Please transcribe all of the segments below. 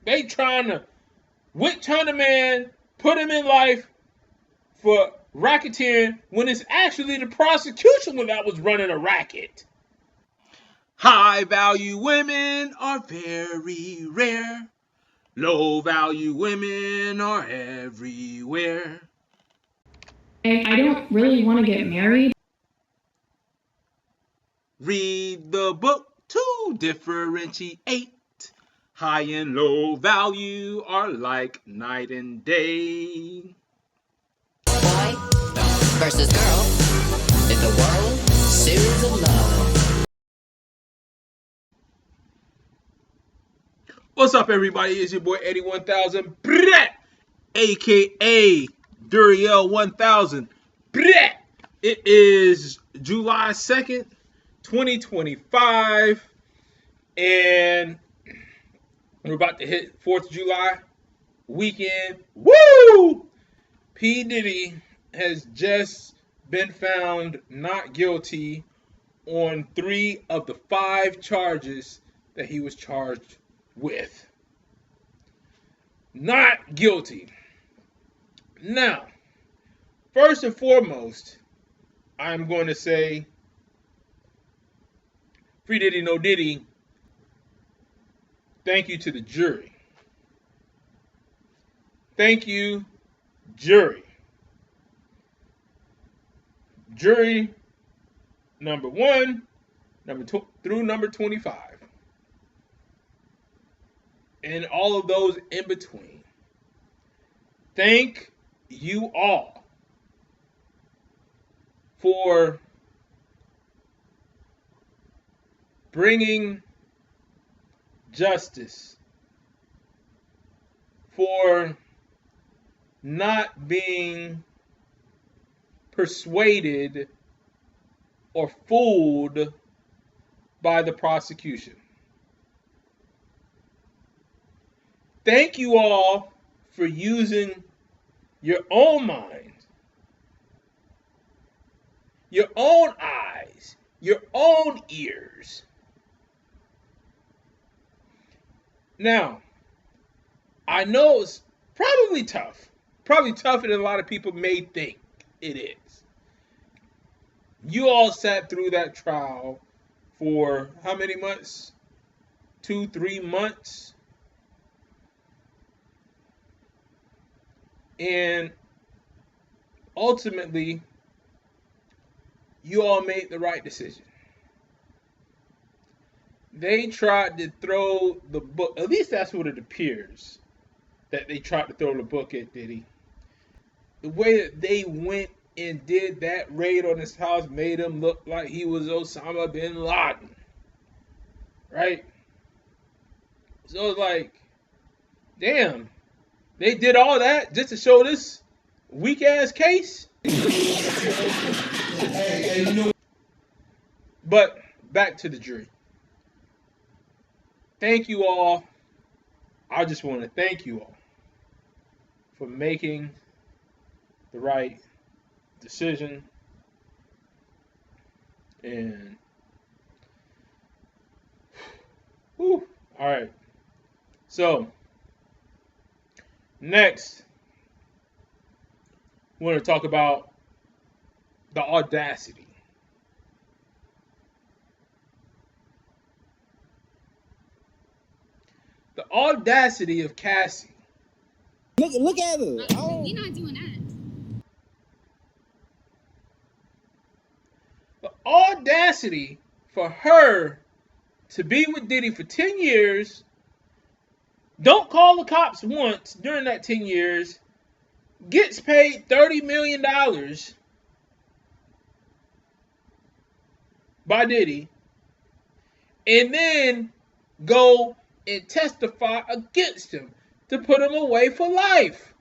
They trying to turn a man, put him in life for racketeering when it's actually the prosecution that was running a racket. High value women are very rare. Low value women are everywhere. I don't really want to get married. Read the book to differentiate. High and low value are like night and day. Boy versus girl in the world series of love. What's up, everybody? It's your boy Eddie 1000, aka Duriel 1000. It is July 2nd, 2025, and we're about to hit 4th of July weekend. Woo! P. Diddy has just been found not guilty on 3 of the 5 charges that he was charged with. Not guilty. Now, first and foremost, I'm going to say, free Diddy, no Diddy. Thank you to the jury. Thank you, jury. Jury number 1, through number 25. And all of those in between. Thank you all for bringing justice, for not being persuaded or fooled by the prosecution. Thank you all for using your own mind, your own eyes, your own ears. Now, I know it's probably tougher than a lot of people may think it is. You all sat through that trial for how many months? 2-3 months. And ultimately, you all made the right decision. They tried to throw the book, at least that's what it appears, that they tried to throw the book at Diddy. The way that they went and did that raid on his house made him look like he was Osama bin Laden. Right? So it's like, damn, they did all that just to show this weak ass case? But back to the jury. Thank you all. I just want to thank you all for making the right decision. And all right. So next, we want to talk about the audacity. The audacity of Cassie. Look at her. We're not doing that. The audacity for her to be with Diddy for 10 years, don't call the cops once during that 10 years, gets paid $30 million by Diddy, and then go and testify against him to put him away for life.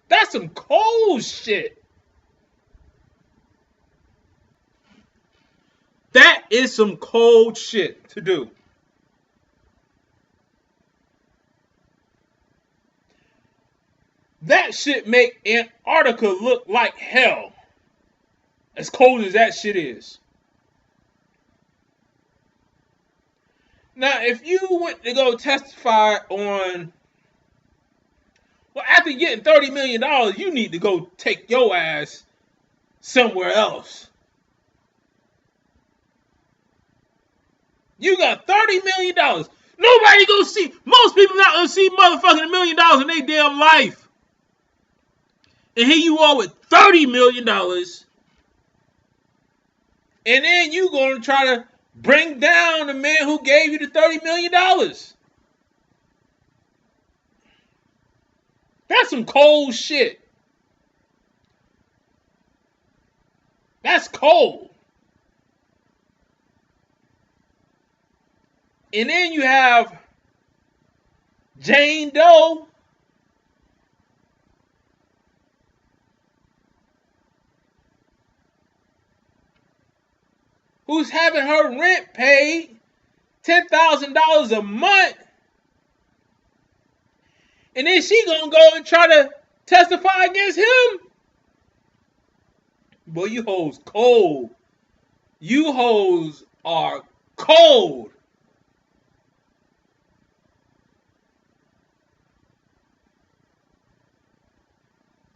That's some cold shit. That is some cold shit to do. That shit make Antarctica look like hell. As cold as that shit is. Now, if you went to go testify on, well, after getting $30 million, you need to go take your ass somewhere else. You got $30 million. Nobody gonna see, most people not gonna see motherfucking $1 million in their damn life. And here you are with $30 million. And then you gonna try to bring down the man who gave you the $30 million. That's some cold shit. That's cold. And then you have Jane Doe. Who's having her rent paid $10,000 a month. And then she gonna go and try to testify against him. Boy, you hoes cold. You hoes are cold.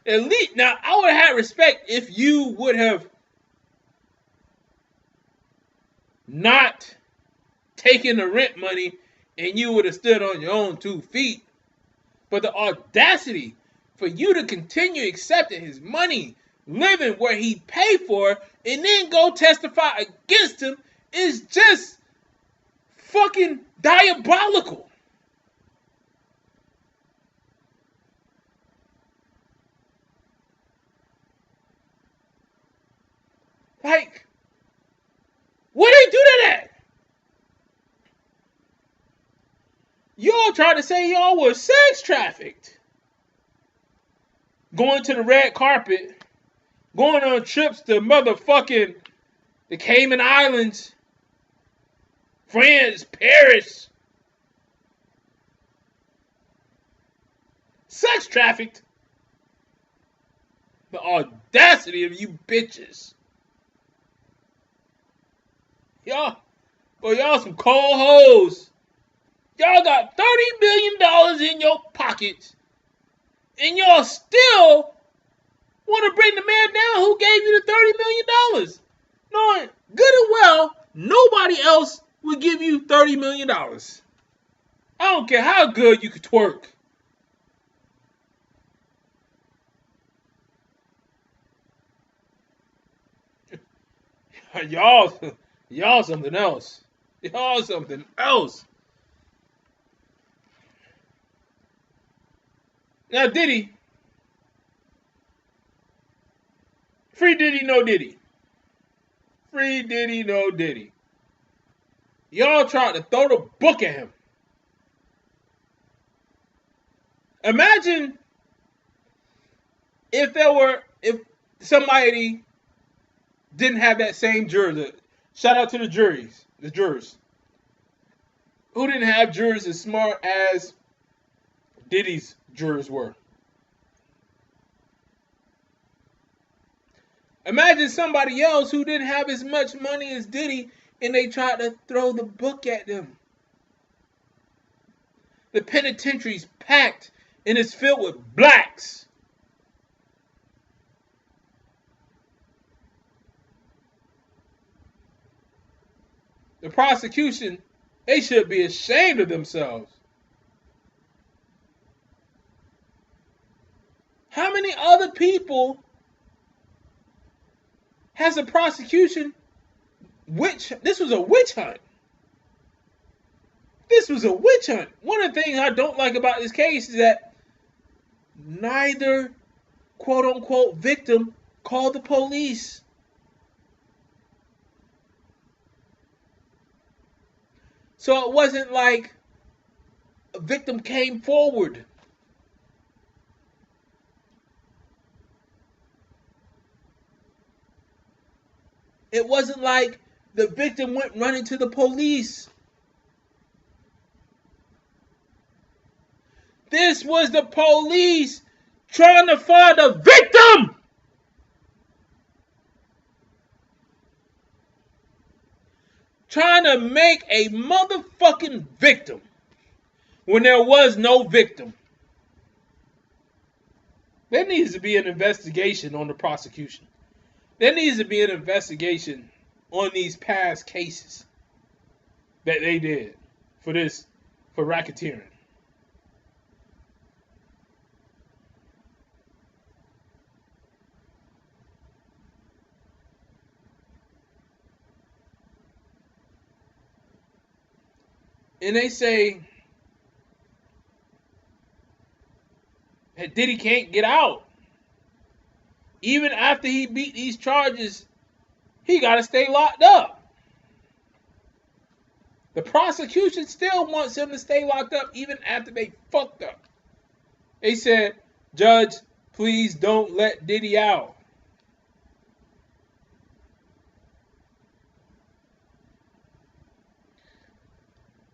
At least, now, I would have had respect if you would have not taken the rent money and you would have stood on your own 2 feet. But the audacity for you to continue accepting his money, living where he paid for, and then go testify against him is just fucking diabolical. Like, where they do that at? Y'all tried to say y'all were sex trafficked. Going to the red carpet, going on trips to motherfucking the Cayman Islands, France, Paris. Sex trafficked. The audacity of you bitches. Y'all some cold hoes. Y'all got $30 million in your pockets, and y'all still want to bring the man down who gave you the $30 million, knowing good and well nobody else would give you $30 million. I don't care how good you could twerk. Y'all something else. Y'all something else. Now Diddy, free Diddy, no Diddy. Free Diddy, no Diddy. Y'all tried to throw the book at him. Imagine if somebody didn't have that same juror. Shout out to the jurors, who didn't have jurors as smart as Diddy's jurors were. Imagine somebody else who didn't have as much money as Diddy and they tried to throw the book at them. The penitentiary's packed and it's filled with blacks. The prosecution, they should be ashamed of themselves. How many other people has the prosecution this was a witch hunt. This was a witch hunt. One of the things I don't like about this case is that neither quote unquote victim called the police. So it wasn't like a victim came forward. It wasn't like the victim went running to the police. This was the police trying to find a victim. trying to make a motherfucking victim when there was no victim. There needs to be an investigation on the prosecution. There needs to be an investigation on these past cases that they did for racketeering. And they say that Diddy can't get out. Even after he beat these charges, he got to stay locked up. The prosecution still wants him to stay locked up even after they fucked up. They said, Judge, please don't let Diddy out.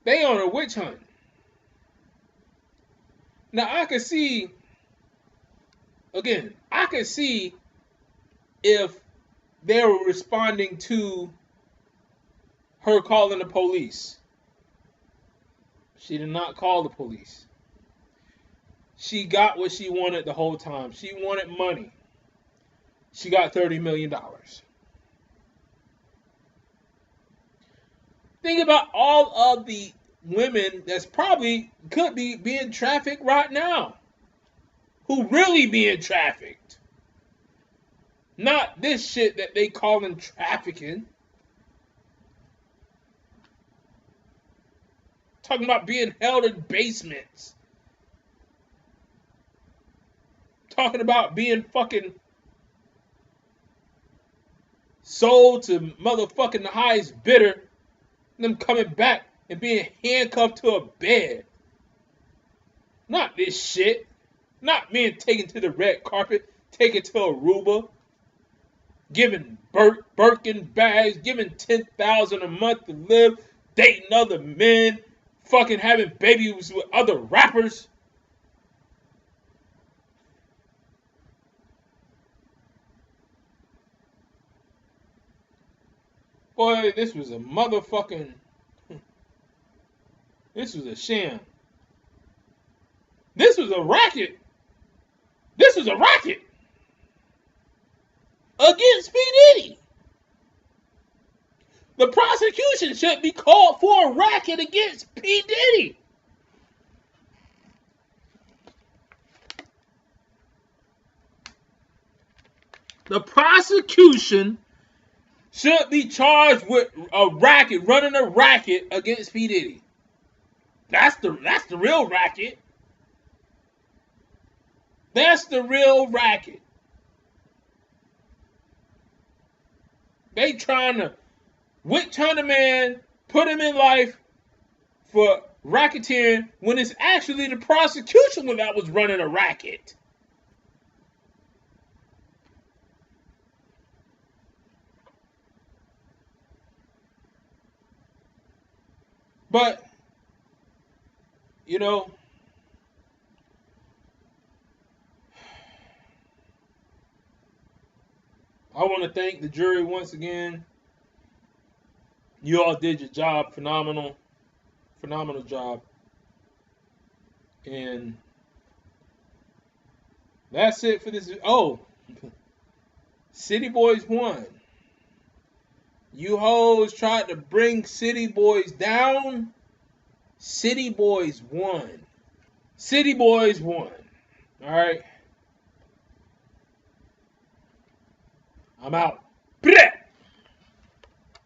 They on a witch hunt. Now I can see if they were responding to her calling the police. She did not call the police. She got what she wanted the whole time. She wanted money. She got $30 million. Think about all of the women that's probably could be being trafficked right now. Who really being trafficked. Not this shit that they calling trafficking. Talking about being held in basements. Talking about being fucking sold to motherfucking the highest bidder. Them coming back and being handcuffed to a bed. Not this shit. Not being taken to the red carpet, taken to Aruba, giving Birkin bags, giving $10,000 a month to live, dating other men, fucking having babies with other rappers. Boy, this was a motherfucking... This was a sham. This was a racket. This was a racket. Against P. Diddy. The prosecution should be called for a racket against P. Diddy. The prosecution should be charged with a racket, running a racket against P. Diddy. That's the real racket. That's the real racket. They trying to witch hunt a man, put him in life for racketeering when it's actually the prosecution that was running a racket. But, you know, I want to thank the jury once again. You all did your job. Phenomenal job. And that's it for this. Oh, City Boys won. You hoes tried to bring City Boys down. City Boys won. City Boys won. All right. I'm out.